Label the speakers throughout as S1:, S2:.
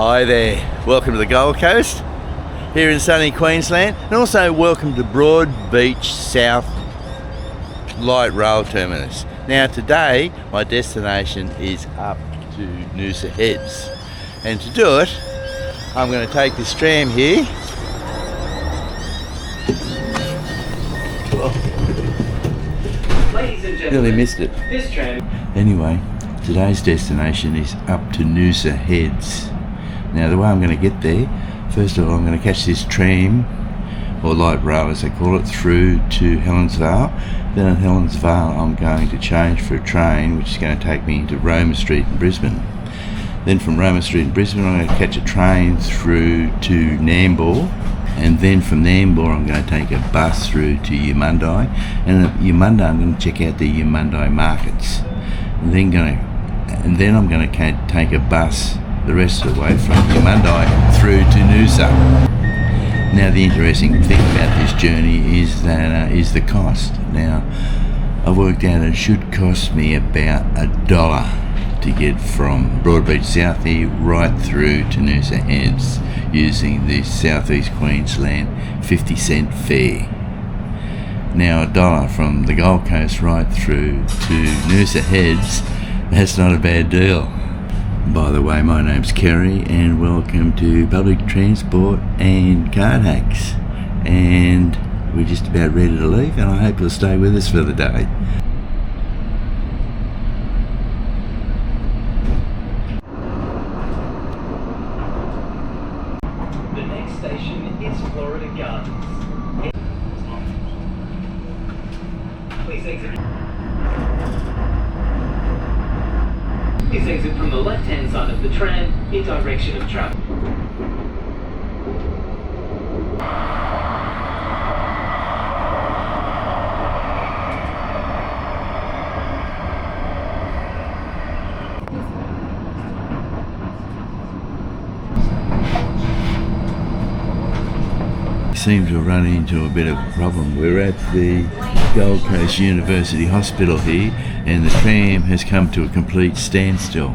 S1: Hi there, welcome to the Gold Coast here in sunny Queensland, and also welcome to Broadbeach South light rail terminus. Now today my destination is up to Noosa Heads, and to do it I'm going to take this tram here.
S2: Ladies and gentlemen,
S1: Nearly missed it.
S2: This tram.
S1: Anyway, today's destination is up to Noosa Heads. Now the way I'm going to get there, first of all I'm going to catch this tram, or light rail as they call it, through to Helensvale. Then at Helensvale I'm going to change for a train which is going to take me into Roma Street in Brisbane. Then from Roma Street in Brisbane I'm going to catch a train through to Nambour, and then from Nambour I'm going to take a bus through to Eumundi, and at Eumundi I'm going to check out the Eumundi markets, and then I'm going to take a bus the rest of the way from Eumundi through to Noosa. Now the interesting thing about this journey is that is the cost. Now I've worked out it should cost me about $1 to get from Broadbeach South here right through to Noosa Heads using the Southeast Queensland 50-cent fare. Now $1 from the Gold Coast right through to Noosa Heads, that's not a bad deal. By the way, my name's Kerry and welcome to Public Transport and Card Hacks, and we're just about ready to leave, and I hope you'll stay with us for the day.
S2: The next station is Florida Gardens. Please exit. Please exit from the left-hand side of the tram in direction of travel.
S1: Seem to have run into a bit of a problem. We're at the Gold Coast University Hospital here, and the tram has come to a complete standstill,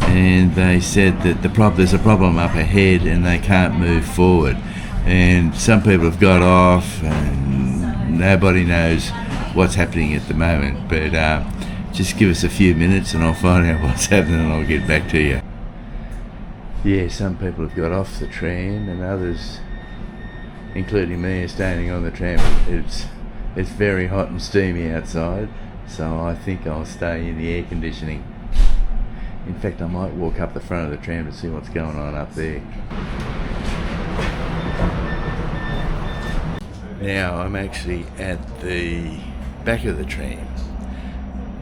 S1: and they said that there's a problem up ahead and they can't move forward, and some people have got off and nobody knows what's happening at the moment, but just give us a few minutes and I'll find out what's happening and I'll get back to you. Yeah, some people have got off the tram and others, including me, are standing on the tram. It's very hot and steamy outside, so I think I'll stay in the air conditioning. In fact, I might walk up the front of the tram to see what's going on up there. Now I'm actually at the back of the tram,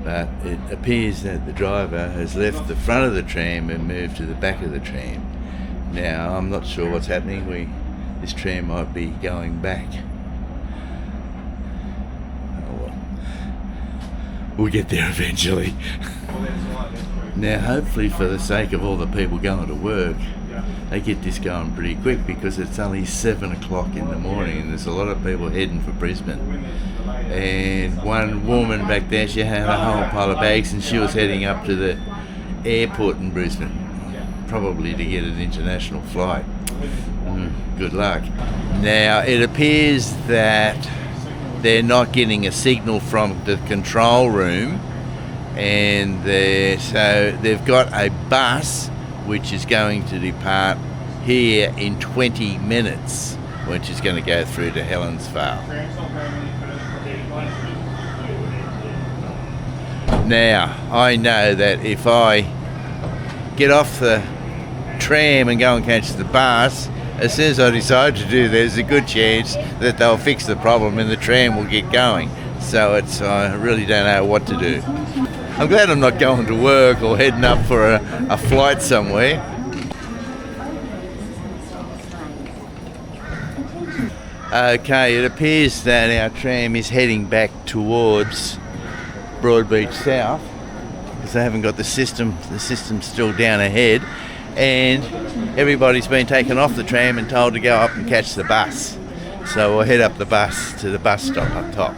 S1: but it appears that the driver has left the front of the tram and moved to the back of the tram. Now I'm not sure what's happening. This tram might be going back. Oh well. We'll get there eventually. Now hopefully, for the sake of all the people going to work, they get this going pretty quick, because it's only 7 o'clock in the morning and there's a lot of people heading for Brisbane. And one woman back there, she had a whole pile of bags and she was heading up to the airport in Brisbane, probably to get an international flight. Good luck. Now it appears that they're not getting a signal from the control room, and so they've got a bus which is going to depart here in 20 minutes, which is going to go through to Helensvale. Now I know that if I get off the tram and go and catch the bus, as soon as I decide to do, there's a good chance that they'll fix the problem and the tram will get going. So I really don't know what to do. I'm glad I'm not going to work or heading up for a flight somewhere. Okay, it appears that our tram is heading back towards Broadbeach South, because they haven't got the system's still down ahead, and everybody's been taken off the tram and told to go up and catch the bus. So we'll head up the bus to the bus stop up top.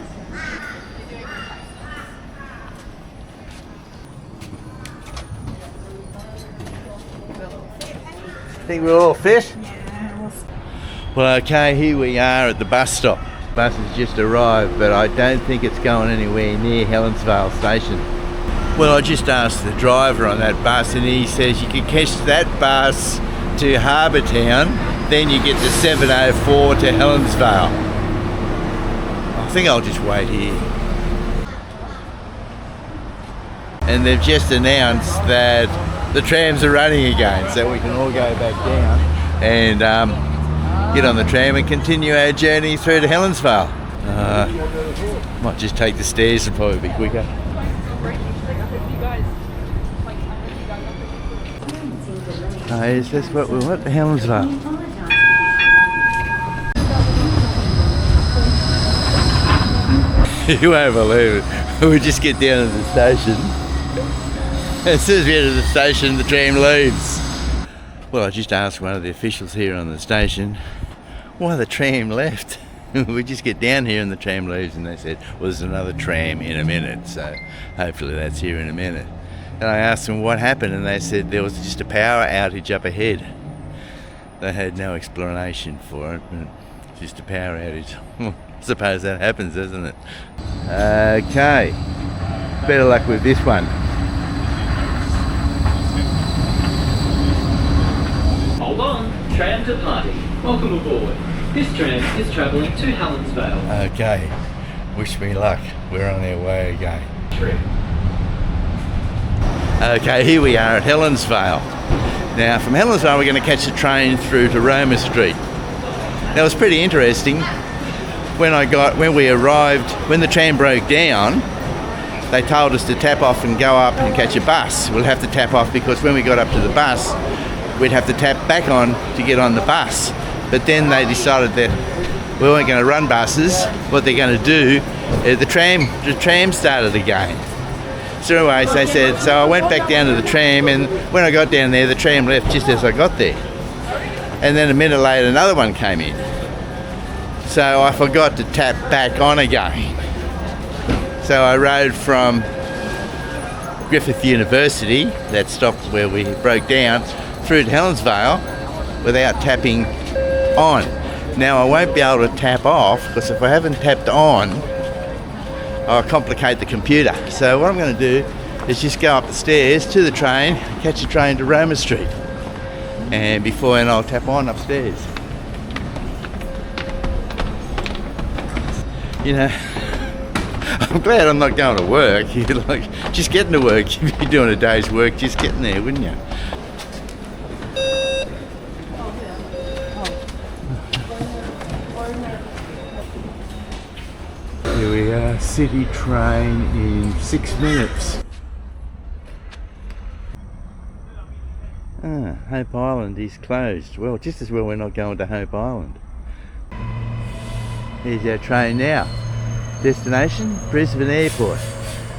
S1: Think we're all fit? Well, okay, here we are at the bus stop. Bus has just arrived, but I don't think it's going anywhere near Helensvale station. Well, I just asked the driver on that bus and he says you can catch that bus to Harbour Town, then you get the 704 to Helensvale. I think I'll just wait here. And they've just announced that the trams are running again, so we can all go back down and get on the tram and continue our journey through to Helensvale. Might just take the stairs, it'll probably be quicker. Is this what we want? Helensvale. You won't believe it. We just get down to the station. As soon as we enter the station, the tram leaves. Well, I just asked one of the officials here on the station why the tram left. We just get down here and the tram leaves, and they said, well, there's another tram in a minute, so hopefully that's here in a minute. And I asked them what happened, and they said there was just a power outage up ahead. They had no explanation for it, but just a power outage. I suppose that happens, doesn't it? Okay, better luck with this one.
S2: Hold on, tram to party. Welcome aboard. This tram is travelling to Helensvale.
S1: Okay, wish me luck. We're on our way again.
S2: Trip.
S1: Okay, here we are at Helensvale. Now, from Helensvale, we're going to catch a train through to Roma Street. Now, it was pretty interesting. When we arrived, when the tram broke down, they told us to tap off and go up and catch a bus. We'll have to tap off because when we got up to the bus, we'd have to tap back on to get on the bus. But then they decided that we weren't going to run buses. What they're going to do is the tram started again. So anyways, they said, so I went back down to the tram, and when I got down there, the tram left just as I got there. And then a minute later, another one came in. So I forgot to tap back on again. So I rode from Griffith University, that stopped where we broke down, through to Helensvale without tapping on. Now I won't be able to tap off, because if I haven't tapped on, I'll complicate the computer. So what I'm going to do is just go up the stairs to the train, catch a train to Roma Street, and before then I'll tap on upstairs. You know, I'm glad I'm not going to work. You're like, just getting to work. If you're doing a day's work, just getting there, wouldn't you? Here we are, city train in 6 minutes. Hope Island is closed. Well, just as well we're not going to Hope Island. Here's our train now. Destination, Brisbane Airport.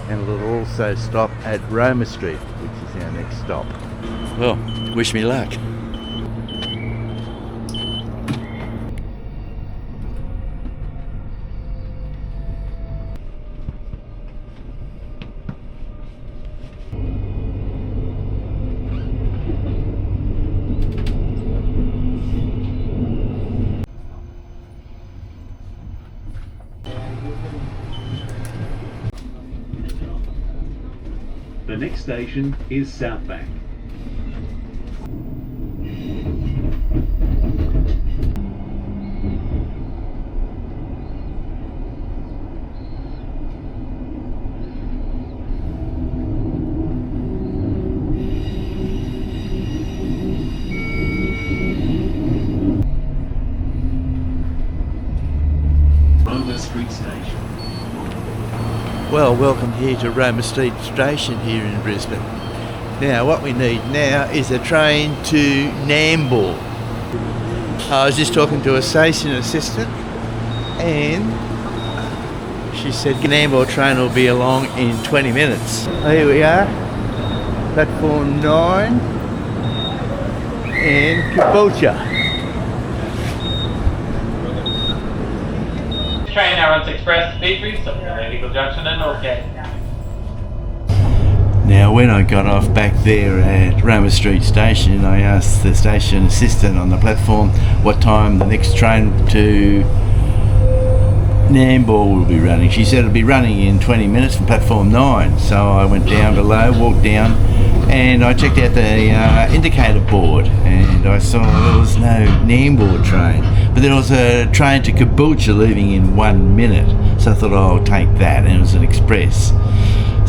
S1: And it'll also stop at Roma Street, which is our next stop. Well, wish me luck.
S3: The next station is Southbank. Roma Street Station.
S1: Well, welcome here to Roma Street Station here in Brisbane. Now, what we need now is a train to Nambour. I was just talking to a station assistant, and she said Nambour train will be along in 20 minutes. Here we are, platform 9 in Caboolture.
S4: Train now runs express speed through Illegal Junction and Northgate.
S1: Now when I got off back there at Roma Street Station, I asked the station assistant on the platform what time the next train to Nambour will be running. She said it'll be running in 20 minutes from platform 9. So I went down below, walked down, and I checked out the indicator board, and I saw there was no Nambour train, but there was a train to Caboolture leaving in 1 minute. So I thought, oh, I'll take that, and it was an express.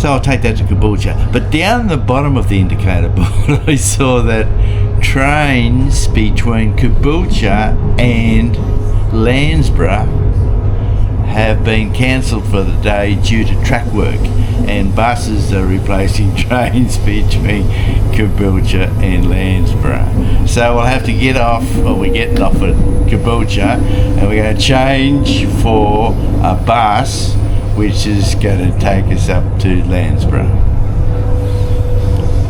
S1: So I'll take that to Caboolture. But down the bottom of the indicator board, I saw that trains between Caboolture and Helensvale have been cancelled for the day due to track work, and buses are replacing trains between Caboolture and Helensvale. So we'll have to get off, or we're getting off at Caboolture, and we're going to change for a bus which is going to take us up to Helensvale.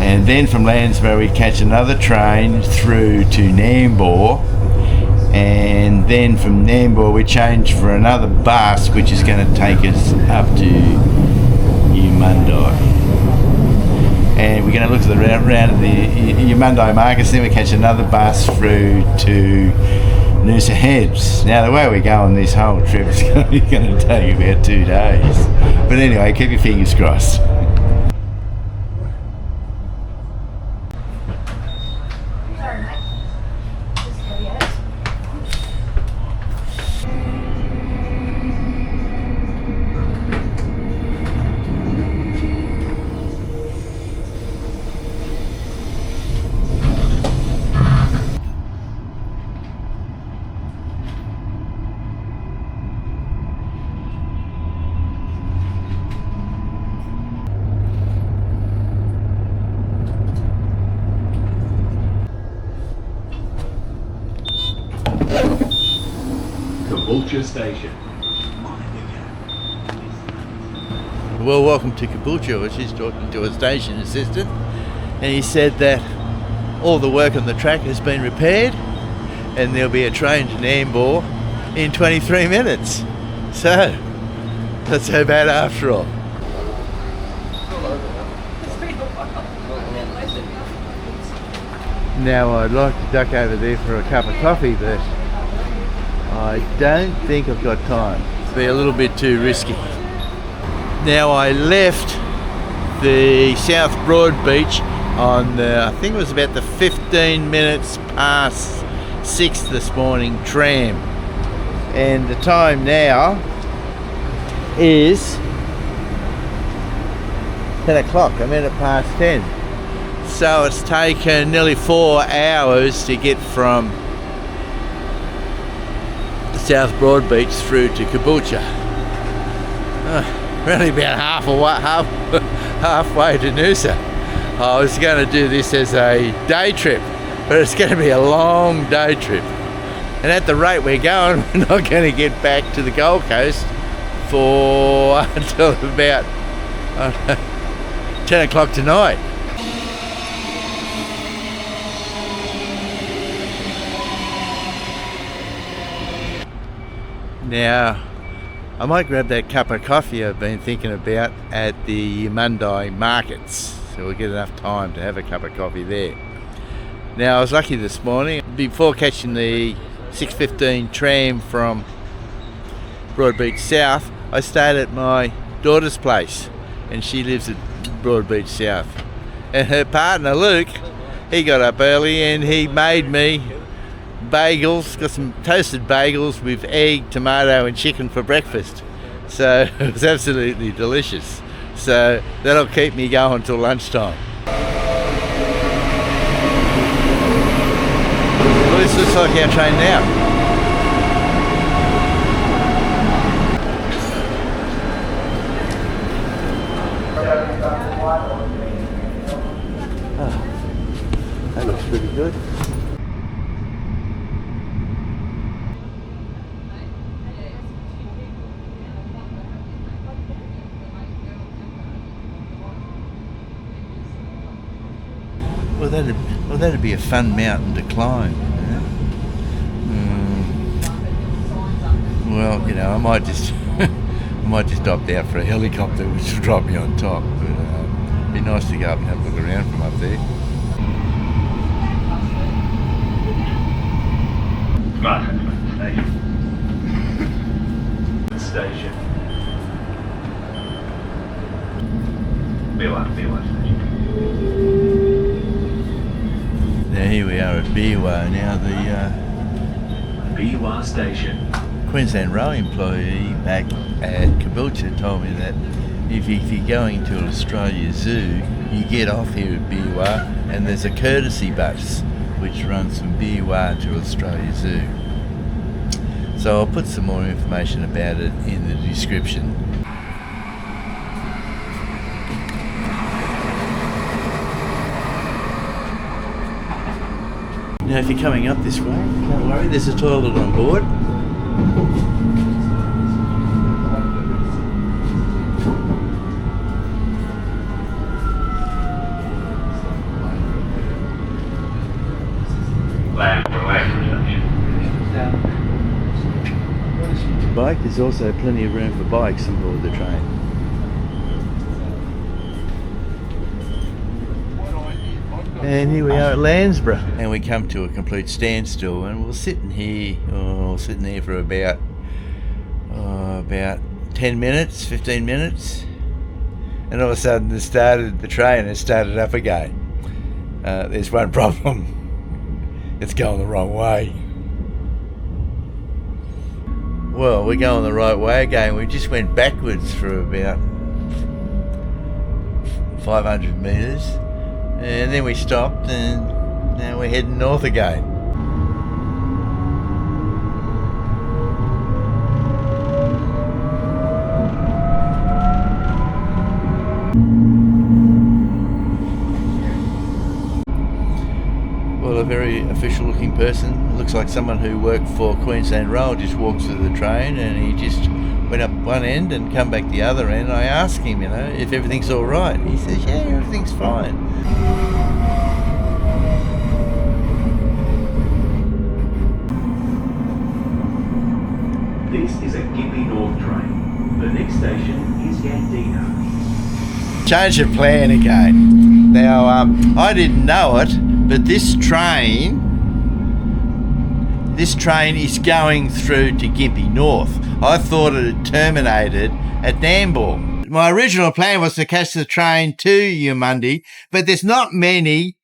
S1: And then from Helensvale we catch another train through to Nambour, and then from Nambour we change for another bus which is going to take us up to Eumundi. And we're going to look at the round of the Eumundi markets, then we catch another bus through to Noosa Heads. Now the way we go on this whole trip is going to take about 2 days. But anyway, keep your fingers crossed.
S4: Sorry, mate. Just heavy as.
S3: Caboolture Station.
S1: Well, welcome to Caboolture. I was just talking to a station assistant, and he said that all the work on the track has been repaired, and there'll be a train to Nambour in 23 minutes. So, not so bad after all. Now I'd like to duck over there for a cup of coffee, but I don't think I've got time. It'll be a little bit too risky. Now I left the South Broadbeach on the, I think it was about the 15 minutes past 6 this morning tram. And the time now is 10 o'clock, a minute past 10. So it's taken nearly 4 hours to get from South Broadbeach through to Caboolture. Really about halfway to Noosa. I was going to do this as a day trip, but it's going to be a long day trip. And at the rate we're going, we're not going to get back to the Gold Coast for until about 10 o'clock tonight. Now, I might grab that cup of coffee I've been thinking about at the Eumundi markets, so we'll get enough time to have a cup of coffee there. Now, I was lucky this morning, before catching the 6:15 tram from Broadbeach South, I stayed at my daughter's place, and she lives at Broadbeach South. And her partner, Luke, he got up early and he made me bagels, got some toasted bagels with egg, tomato and chicken for breakfast. So it was absolutely delicious. So that'll keep me going till lunchtime. Well, this looks like our train now. Oh, that looks pretty good. Well, that'd be a fun mountain to climb. Well, you know, I might just opt out for a helicopter, which will drop me on top. But Be nice to go up and have a look around from up there.
S3: Station. B1 station.
S1: Now here we are at Biwa. Now the
S3: B1 station.
S1: Queensland Rail employee back at Caboolture told me that if you're going to Australia Zoo, you get off here at Biwa and there's a courtesy bus which runs from Biwa to Australia Zoo. So I'll put some more information about it in the description. Now if you're coming up this way, don't worry, there's a toilet on board. Bike, there's also plenty of room for bikes on board the train. And here we are at Landsborough, and we come to a complete standstill, and we're sitting here, sitting there for about 10 minutes, 15 minutes, and all of a sudden the train has started up again. There's one problem, it's going the wrong way. Well, we're going the right way again. We just went backwards for about 500 metres and then we stopped and now we're heading north again. Well, a very official looking person. Looks like someone who worked for Queensland Rail just walked through the train and he just went up one end and come back the other end. I asked him, if everything's all right. He says, yeah, everything's fine.
S3: This is a Gympie North train. The next station is Yandina.
S1: Change of plan again. Now, I didn't know it, but this train is going through to Gympie North. I thought it had terminated at Nambour. My original plan was to catch the train to Eumundi, but there's not many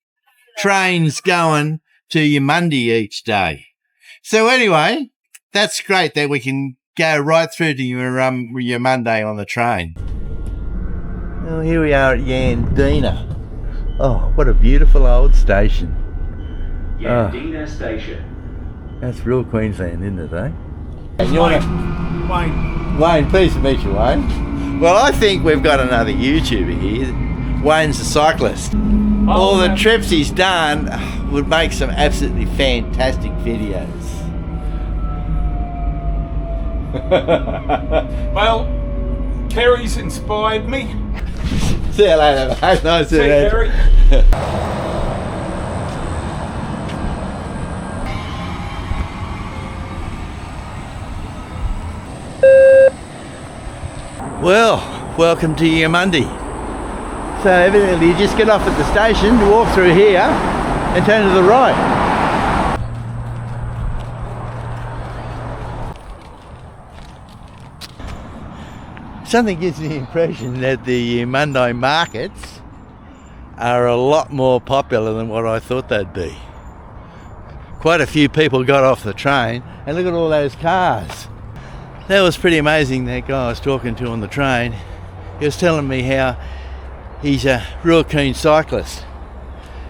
S1: trains going to Eumundi each day. So anyway, that's great that we can go right through to Eumundi on the train. Well, here we are at Yandina. Oh, what a beautiful old station.
S3: Yandina Station.
S1: That's real Queensland, isn't it, eh?
S5: Wayne,
S1: pleased to meet you, Wayne. Well, I think we've got another YouTuber here. Wayne's a cyclist. All the trips he's done would make some absolutely fantastic videos.
S5: Well, Kerry's inspired me.
S1: See you later, mate. Nice to meet you.
S5: Kerry.
S1: Well, welcome to Eumundi. So evidently you just get off at the station, walk through here and turn to the right. Something gives me the impression that the Eumundi markets are a lot more popular than what I thought they'd be. Quite a few people got off the train and look at all those cars. That was pretty amazing, that guy I was talking to on the train. He was telling me how he's a real keen cyclist.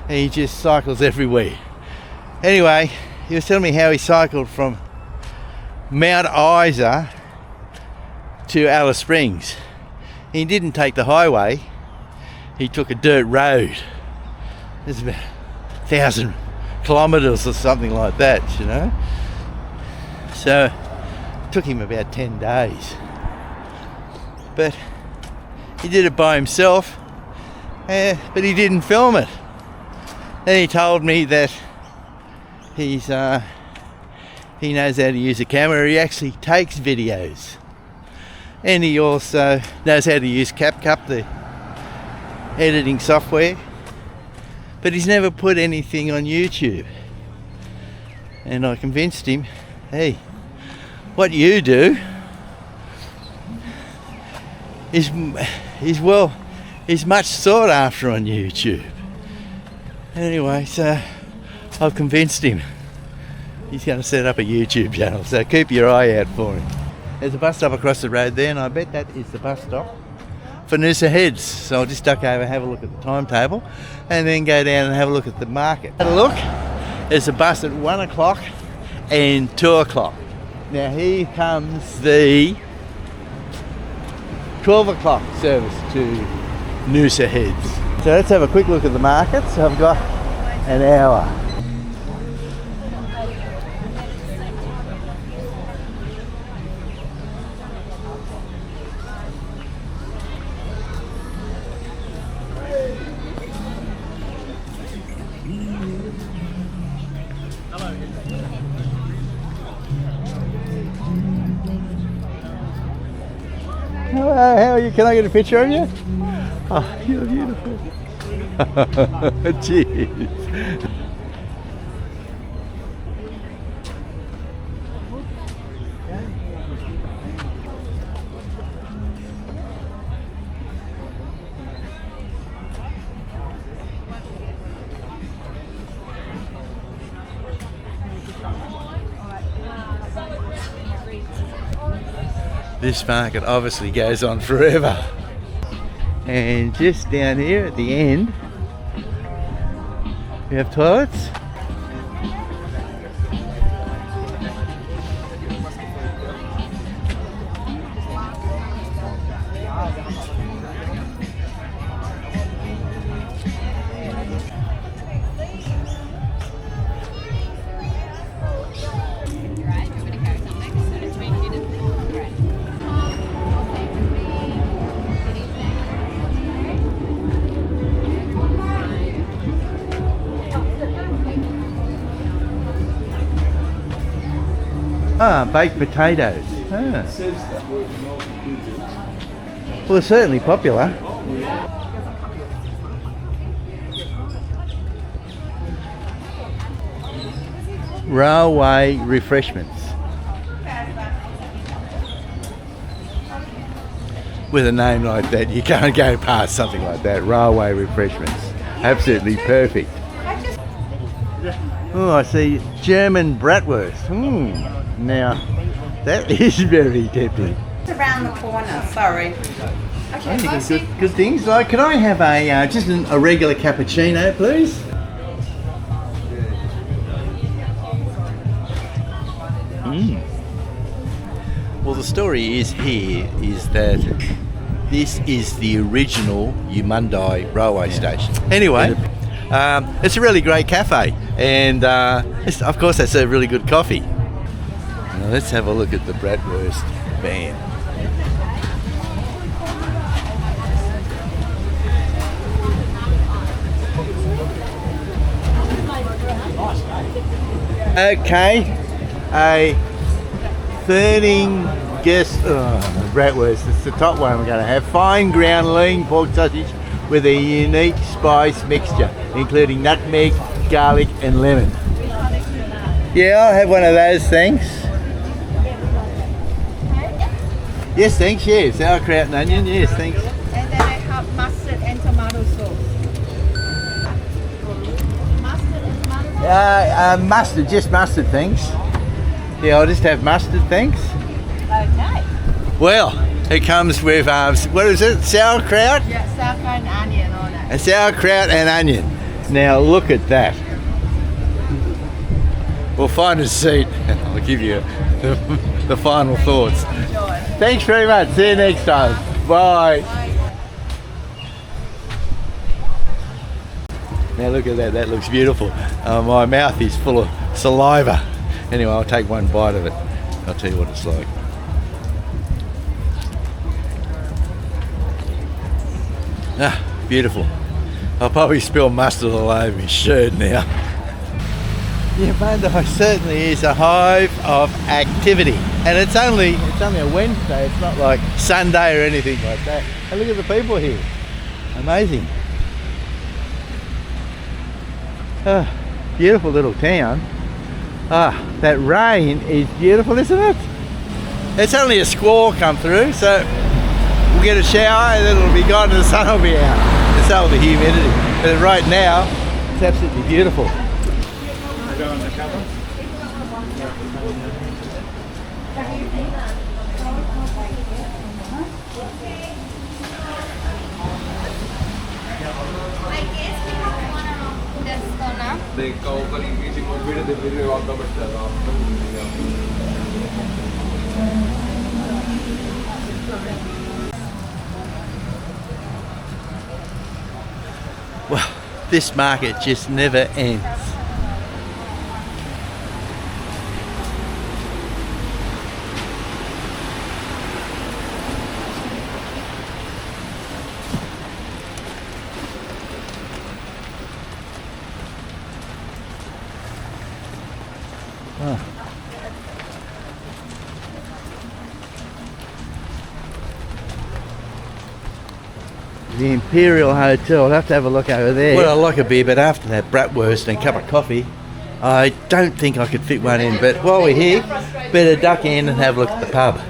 S1: And he just cycles everywhere. Anyway, he was telling me how he cycled from Mount Isa to Alice Springs. He didn't take the highway, he took a dirt road. It's about 1,000 kilometres or something like that, So took him about 10 days, but he did it by himself, but he didn't film it. Then he told me that he knows how to use a camera. He actually takes videos, and he also knows how to use CapCut, editing software, but he's never put anything on YouTube. And I convinced him, hey, what you do is much sought after on YouTube. Anyway, so I've convinced him. He's going to set up a YouTube channel, so keep your eye out for him. There's a bus stop across the road there, and I bet that is the bus stop for Noosa Heads. So I'll just duck over, have a look at the timetable, and then go down and have a look at the market. Have a look. There's a bus at 1 o'clock and 2 o'clock. Now here comes the 12 o'clock service to Noosa Heads. So let's have a quick look at the markets. I've got an hour. Hello, how are you? Can I get a picture of you? Oh, you're beautiful. Cheers. This market obviously goes on forever. And just down here at the end, we have toilets. Ah, baked potatoes. Ah. Well, they're certainly popular. Railway refreshments. With a name like that, you can't go past something like that. Railway refreshments. Absolutely perfect. Oh, I see German bratwurst. Now, that is very tempting.
S6: It's around the corner, sorry. Okay,
S1: Good things. Like, can I have a just a regular cappuccino, please? Well, the story is that this is the original Eumundi railway station. Anyway, it's a really great cafe, and of course, they serve really good coffee. Now let's have a look at the bratwurst van. Okay, a 13 guest bratwurst. It's the top one we're going to have. Fine ground lean pork sausage with a unique spice mixture, including nutmeg, garlic, and lemon. Yeah, I'll have one of those, thanks. Yes, thanks. Yeah, sauerkraut and onion. Yes, thanks.
S6: And then I have mustard and tomato sauce. Mustard and tomato sauce?
S1: Mustard, just mustard, thanks. Yeah, I'll just have mustard, thanks.
S6: Okay.
S1: Well, it comes with, what is it, sauerkraut?
S6: Yeah, sauerkraut and onion on it.
S1: A sauerkraut and onion. Now look at that. We'll find a seat and I'll give you the final thoughts.
S6: Enjoy.
S1: Thanks very much. See you next time. Bye. Now look at that. That looks beautiful. My mouth is full of saliva. Anyway, I'll take one bite of it. I'll tell you what it's like. Ah, beautiful. I'll probably spill mustard all over my shirt now. Yandina certainly is a hive of activity, and it's only a Wednesday. It's not like Sunday or anything like that. And look at the people here, amazing. Beautiful little town. That rain is beautiful, isn't it? It's only a squall come through, so we'll get a shower and then it'll be gone and the sun will be out. It's all the humidity. But right now, it's absolutely beautiful. Well, this market just never ends. The Imperial Hotel. I'll have to have a look over there. Well, I like a beer, but after that bratwurst and a cup of coffee, I don't think I could fit one in. But while we're here, better duck in and have a look at the pub.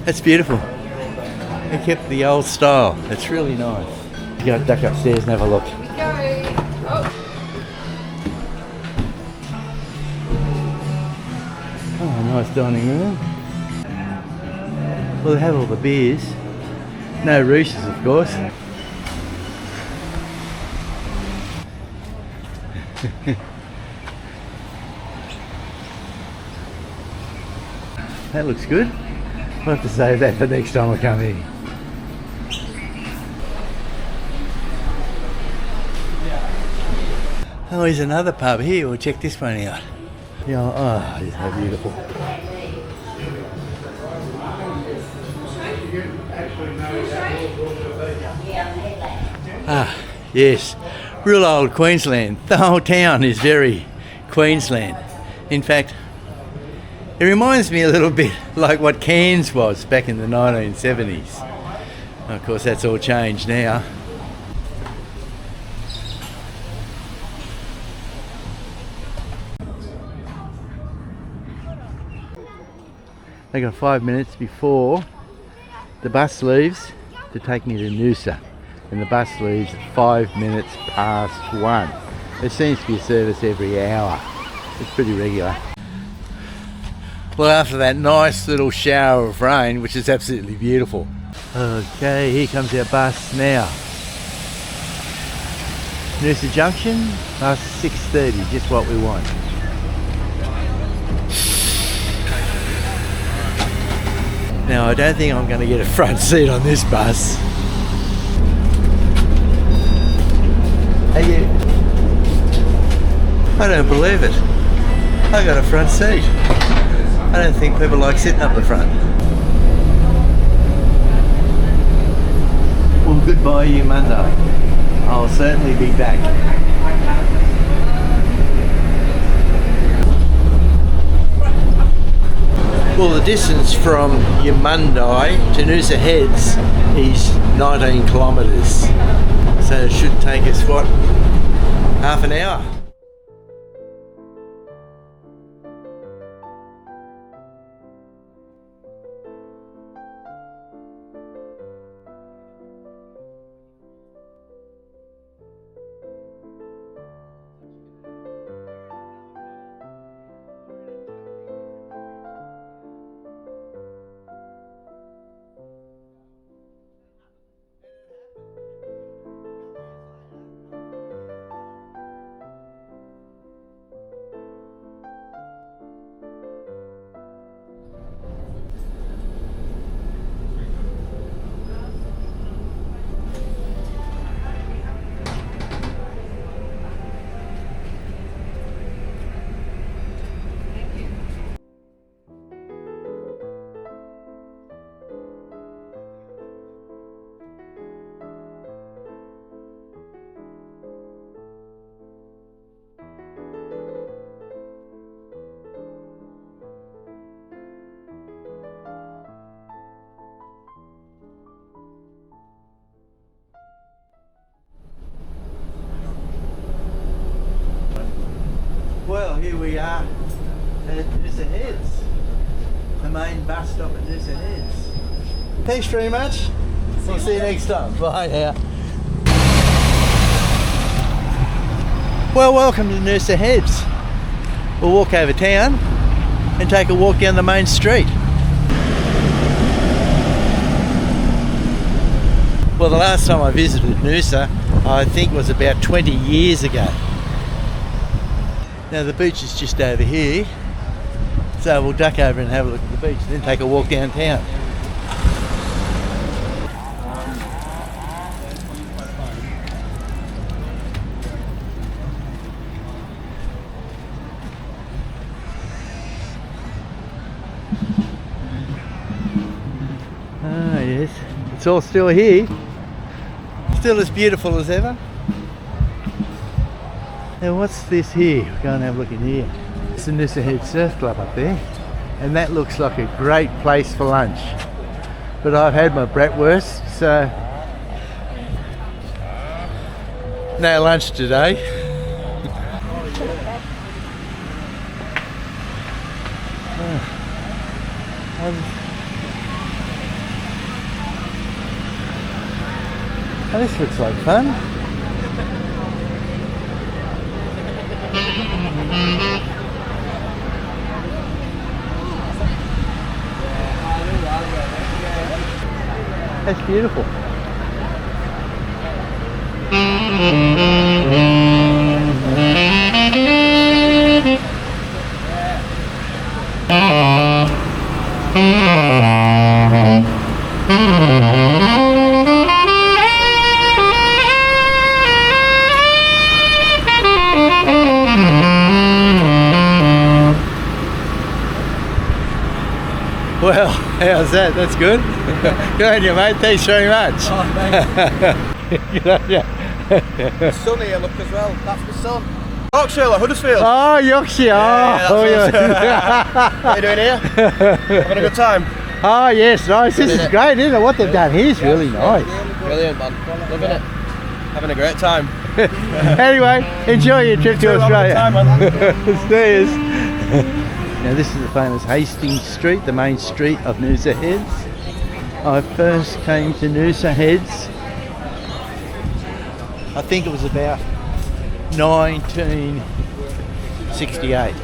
S1: That's beautiful. They kept the old style. It's really nice. You gotta duck upstairs and have a look. Oh, nice dining room. Well, they have all the beers. No roosters, of course. That looks good. I'll have to save that for next time I come in. Oh, here's another pub here. We'll check this one out. Yeah, oh, it's so beautiful. Ah, yes. Real old Queensland. The whole town is very Queensland. In fact, it reminds me a little bit like what Cairns was back in the 1970s. Of course, that's all changed now. They got 5 minutes before the bus leaves to take me to Noosa, and the bus leaves at 5 minutes past 1. There seems to be a service every hour. It's pretty regular. Well, after that nice little shower of rain, which is absolutely beautiful. Okay, here comes our bus now. Noosa Junction, bus 6:30, just what we want. Now, I don't think I'm going to get a front seat on this bus. Hey, you. I don't believe it. I got a front seat. I don't think people like sitting up the front. Well, goodbye, Yandina. I'll certainly be back. Well, the distance from Eumundi to Noosa Heads is 19 kilometres. So it should take us, what, half an hour? Well, here we are at Noosa Heads, the main bus stop at Noosa Heads. Thanks very much. We'll see you next time. Bye now. Well, welcome to Noosa Heads. We'll walk over town and take a walk down the main street. Well, the last time I visited Noosa, I think was about 20 years ago. Now the beach is just over here, so we'll duck over and have a look at the beach, then take a walk downtown. Ah yes, it's all still here, still as beautiful as ever. Now what's this here? We'll go and have a look in here. It's the Noosa Heads Surf Club up there, and that looks like a great place for lunch. But I've had my bratwurst, so no lunch today. Oh, this looks like fun. That's beautiful. Well, how's that? That's good. Good on you, mate. Thanks very much.
S7: Oh, thanks.
S1: Good on you.
S7: The sun here, look as well. That's the sun. Yorkshire, like Huddersfield.
S1: Oh, Yorkshire.
S7: Yeah,
S1: Oh,
S7: that's
S1: yeah.
S7: What are you doing here? Having a good time?
S1: Oh, yes, nice. This is great, isn't it? What they've done here is really nice.
S7: Brilliant, man. Loving it. Having a great time.
S1: Anyway, enjoy your trip to Australia.
S7: Time, man.
S1: Cheers. Now this is the famous Hastings Street, the main street of Noosa Heads. I first came to Noosa Heads, I think it was about 1968.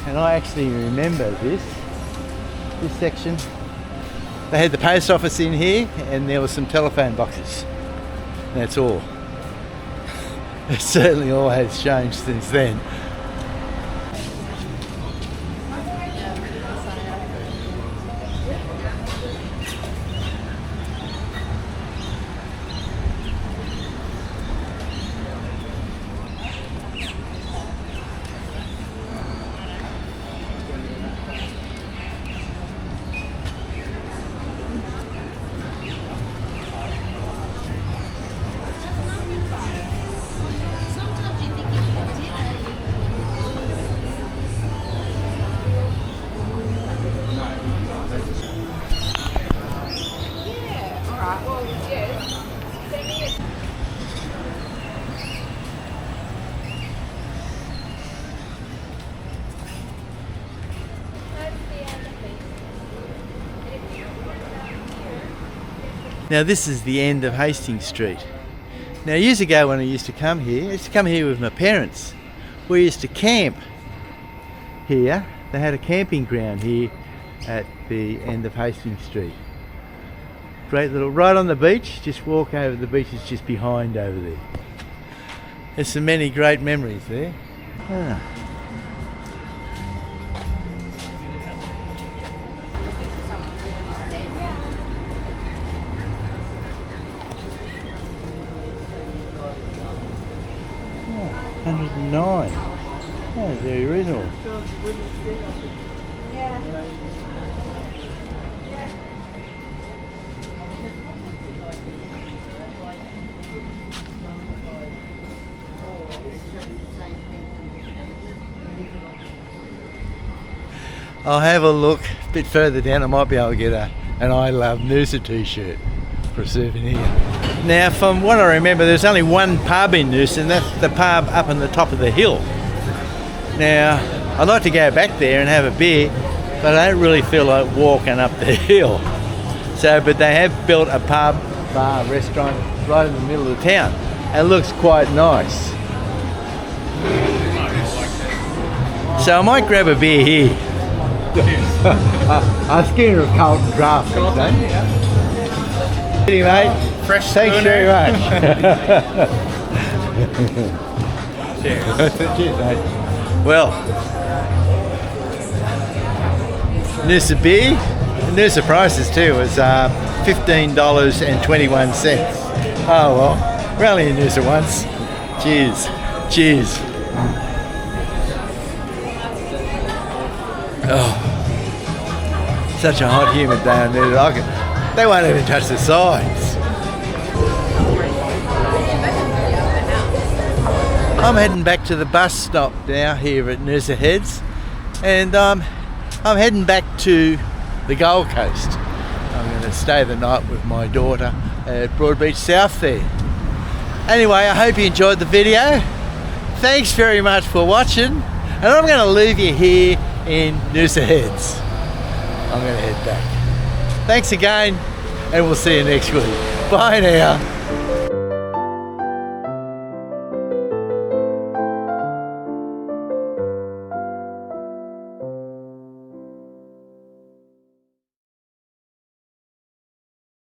S1: And I actually remember this section. They had the post office in here and there were some telephone boxes. That's all. It certainly all has changed since then. Now this is the end of Hastings Street. Now years ago when I used to come here, I used to come here with my parents. We used to camp here. They had a camping ground here at the end of Hastings Street. Great little, right on the beach, just walk over the beach, it's just behind over there. There's so many great memories there. Ah. Oh, 109. Oh, very reasonable. I'll have a look a bit further down. I might be able to get an I Love Noosa t-shirt for a souvenir.
S8: Now, from what I remember, there's only one pub in Noosa, and that's the pub up on the top of the hill. Now, I'd like to go back there and have a beer, but I don't really feel like walking up the hill. So, but they have built a pub, bar, restaurant right in the middle of the town. It looks quite nice. So I might grab a beer here. I'm scared of Carlton draft. Anyway, fresh. Thanks very much. Cheers, mate. Well, Noosa beer, Noosa prices too was $15.21. Oh well, we're only in Noosa once. Cheers. Cheers. Oh, such a hot, humid day on there. They won't even touch the sides. I'm heading back to the bus stop now here at Noosa Heads, and I'm heading back to the Gold Coast. I'm going to stay the night with my daughter at Broadbeach South there. Anyway, I hope you enjoyed the video. Thanks very much for watching, and I'm going to leave you here in Noosa Heads. I'm going to head back. Thanks again, and we'll see you next week. Bye now.